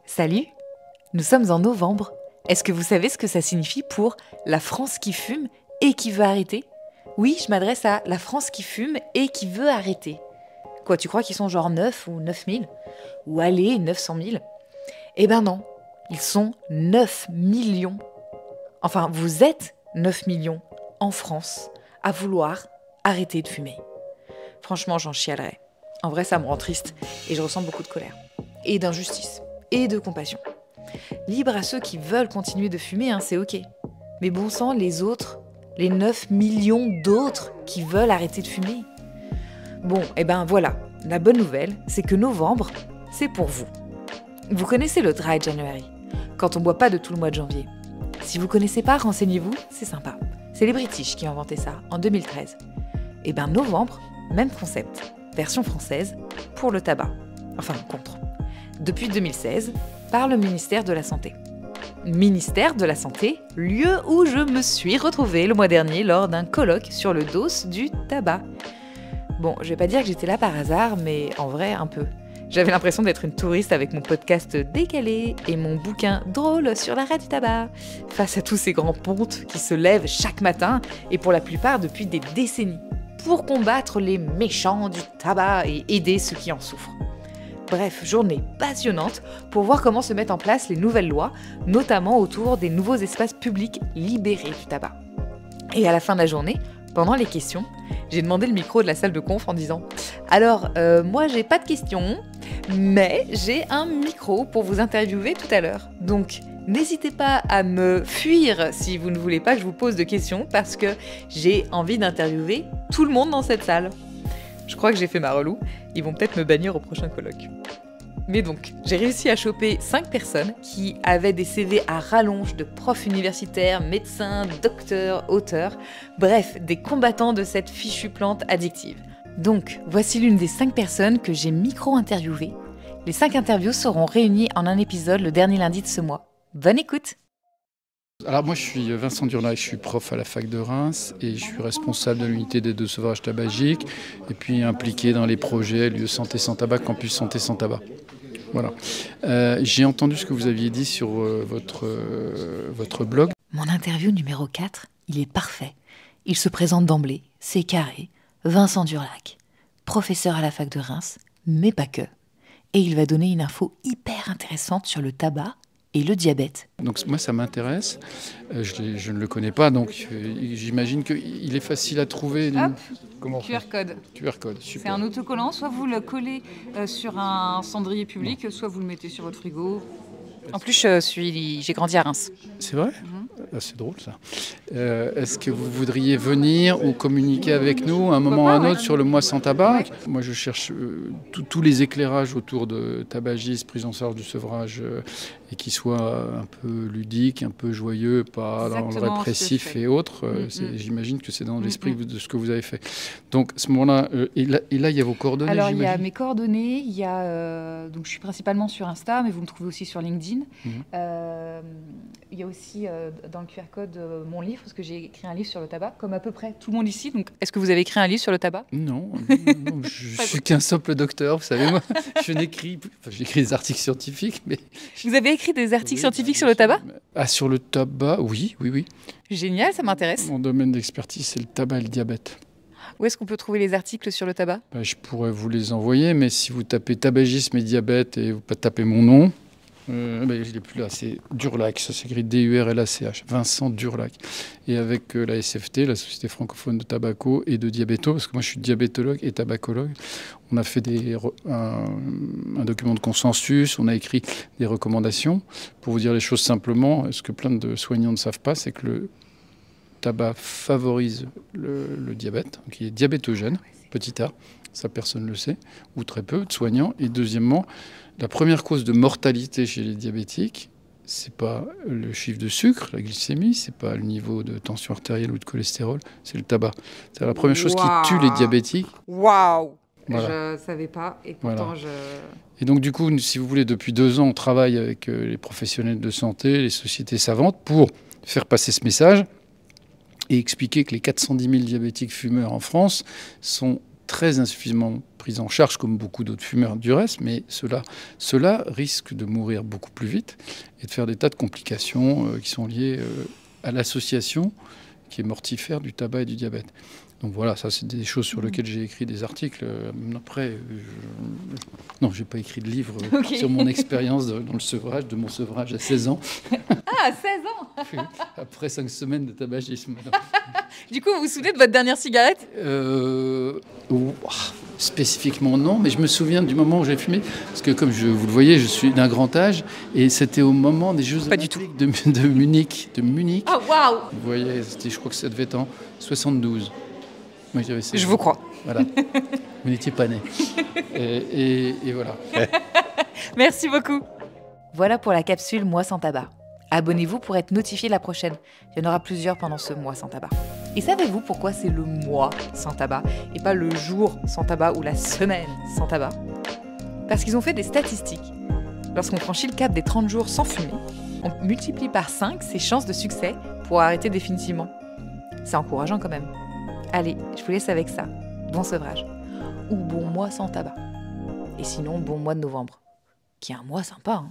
Salut! Nous sommes en novembre. Est-ce que vous savez ce que ça signifie pour la France qui fume et qui veut arrêter? Oui, je m'adresse à la France qui fume et qui veut arrêter. Quoi, tu crois qu'ils sont genre 9 ou 9000? Ou allez, 900 000? Eh ben non, ils sont 9 millions. Enfin, vous êtes 9 millions en France à vouloir arrêter de fumer. Franchement, j'en chialerais. En vrai, ça me rend triste et je ressens beaucoup de colère. Et d'injustice. Et de compassion. Libre à ceux qui veulent continuer de fumer, c'est ok. Mais bon sang, les autres, les 9 millions d'autres qui veulent arrêter de fumer. Bon, et ben voilà, la bonne nouvelle, c'est que novembre, c'est pour vous. Vous connaissez le Dry January, quand on boit pas de tout le mois de janvier. Si vous connaissez pas, renseignez-vous, c'est sympa. C'est les British qui ont inventé ça, en 2013. Et ben novembre, même concept, version française, pour le tabac. Enfin, contre. Depuis 2016, par le ministère de la Santé. Ministère de la Santé, lieu où je me suis retrouvée le mois dernier lors d'un colloque sur le dos du tabac. Bon, je vais pas dire que j'étais là par hasard, mais en vrai, un peu. J'avais l'impression d'être une touriste avec mon podcast décalé et mon bouquin drôle sur l'arrêt du tabac, face à tous ces grands pontes qui se lèvent chaque matin, et pour la plupart depuis des décennies, pour combattre les méchants du tabac et aider ceux qui en souffrent. Bref, journée passionnante pour voir comment se mettent en place les nouvelles lois, notamment autour des nouveaux espaces publics libérés du tabac. Et à la fin de la journée, pendant les questions, j'ai demandé le micro de la salle de conf en disant « Alors, moi j'ai pas de questions, mais j'ai un micro pour vous interviewer tout à l'heure. Donc, n'hésitez pas à me fuir si vous ne voulez pas que je vous pose de questions parce que j'ai envie d'interviewer tout le monde dans cette salle. » Je crois que j'ai fait ma relou, ils vont peut-être me bannir au prochain colloque. Mais donc, j'ai réussi à choper 5 personnes qui avaient des CV à rallonge de profs universitaires, médecins, docteurs, auteurs, bref, des combattants de cette fichue plante addictive. Donc, voici l'une des 5 personnes que j'ai micro-interviewées. Les 5 interviews seront réunies en un épisode le dernier lundi de ce mois. Bonne écoute! Alors moi je suis Vincent Durlac, je suis prof à la fac de Reims et je suis responsable de l'unité d'aide au sevrage tabagique et puis impliqué dans les projets lieu santé sans tabac, campus santé sans tabac. Voilà. J'ai entendu ce que vous aviez dit sur votre blog. Mon interview numéro 4, il est parfait. Il se présente d'emblée, c'est carré, Vincent Durlac, professeur à la fac de Reims, mais pas que. Et il va donner une info hyper intéressante sur le tabac et le diabète. Donc moi ça m'intéresse, je ne le connais pas, donc j'imagine qu'il est facile à trouver. Hop, Comment QR code. QR code, super. C'est un autocollant, soit vous le collez sur un cendrier public, soit vous le mettez sur votre frigo. En plus, j'ai grandi à Reims. C'est vrai ? C'est drôle ça. Est-ce que vous voudriez venir ou communiquer avec nous à un moment ou à un autre sur le mois sans tabac ? Moi je cherche tous les éclairages autour de tabagisme, prise en charge du sevrage et qui soient un peu ludiques, un peu joyeux, pas Exactement dans le répressif et autres. J'imagine que c'est dans l'esprit de ce que vous avez fait. Donc à ce moment-là, et là il y a vos coordonnées. Alors il y a mes coordonnées, il y a, donc je suis principalement sur Insta, mais vous me trouvez aussi sur LinkedIn. Il y a aussi dans le QR code mon livre, parce que j'ai écrit un livre sur le tabac, comme à peu près tout le monde ici. Donc, est-ce que vous avez écrit un livre sur le tabac ? Non, je suis qu'un simple docteur, vous savez, moi, j'écris des articles scientifiques, mais... Vous avez écrit des articles scientifiques sur le tabac ? Ah, sur le tabac, oui. Génial, ça m'intéresse. Mon domaine d'expertise, c'est le tabac et le diabète. Où est-ce qu'on peut trouver les articles sur le tabac ? Je pourrais vous les envoyer, mais si vous tapez tabagisme et diabète et vous tapez mon nom... il n'est plus là, c'est Durlac, ça s'écrit D-U-R-L-A-C-H, Vincent Durlac. Et avec la SFT, la Société francophone de tabaco et de diabéto, parce que moi je suis diabétologue et tabacologue, on a fait un document de consensus, on a écrit des recommandations. Pour vous dire les choses simplement, ce que plein de soignants ne savent pas, c'est que le tabac favorise le diabète, qui est diabétogène, petit a, ça personne ne le sait, ou très peu de soignants. Et deuxièmement, la première cause de mortalité chez les diabétiques, c'est pas le chiffre de sucre, la glycémie, c'est pas le niveau de tension artérielle ou de cholestérol, c'est le tabac. C'est la première chose qui tue les diabétiques. Waouh ! Voilà. Je savais pas, et pourtant voilà. Et donc du coup, si vous voulez, depuis 2 ans, on travaille avec les professionnels de santé, les sociétés savantes, pour faire passer ce message et expliquer que les 410 000 diabétiques fumeurs en France sont très insuffisamment pris en charge, comme beaucoup d'autres fumeurs du reste, mais ceux-là risquent de mourir beaucoup plus vite et de faire des tas de complications qui sont liées à l'association qui est mortifère du tabac et du diabète. Donc voilà, ça c'est des choses sur lesquelles j'ai écrit des articles. Après, non, j'ai pas écrit de livre sur mon expérience dans le sevrage, de mon sevrage à 16 ans. Ah, 16 ans. Après 5 semaines de tabagisme. Du coup, vous vous souvenez de votre dernière cigarette? Spécifiquement non, mais je me souviens du moment où j'ai fumé, parce que comme vous le voyez, je suis d'un grand âge, et c'était au moment des Jeux Olympiques de Munich. Ah, waouh! Vous voyez, je crois que ça devait être en 72. Oui, je vous crois. Voilà. Vous n'étiez pas né. Et voilà. Merci beaucoup. Voilà pour la capsule Mois sans tabac. Abonnez-vous pour être notifié la prochaine. Il y en aura plusieurs pendant ce mois sans tabac. Et savez-vous pourquoi c'est le mois sans tabac et pas le jour sans tabac ou la semaine sans tabac? Parce qu'ils ont fait des statistiques. Lorsqu'on franchit le cap des 30 jours sans fumer, on multiplie par 5 ses chances de succès pour arrêter définitivement. C'est encourageant quand même. Allez, je vous laisse avec ça. Bon sevrage. Ou bon mois sans tabac. Et sinon, bon mois de novembre. Qui est un mois sympa, hein.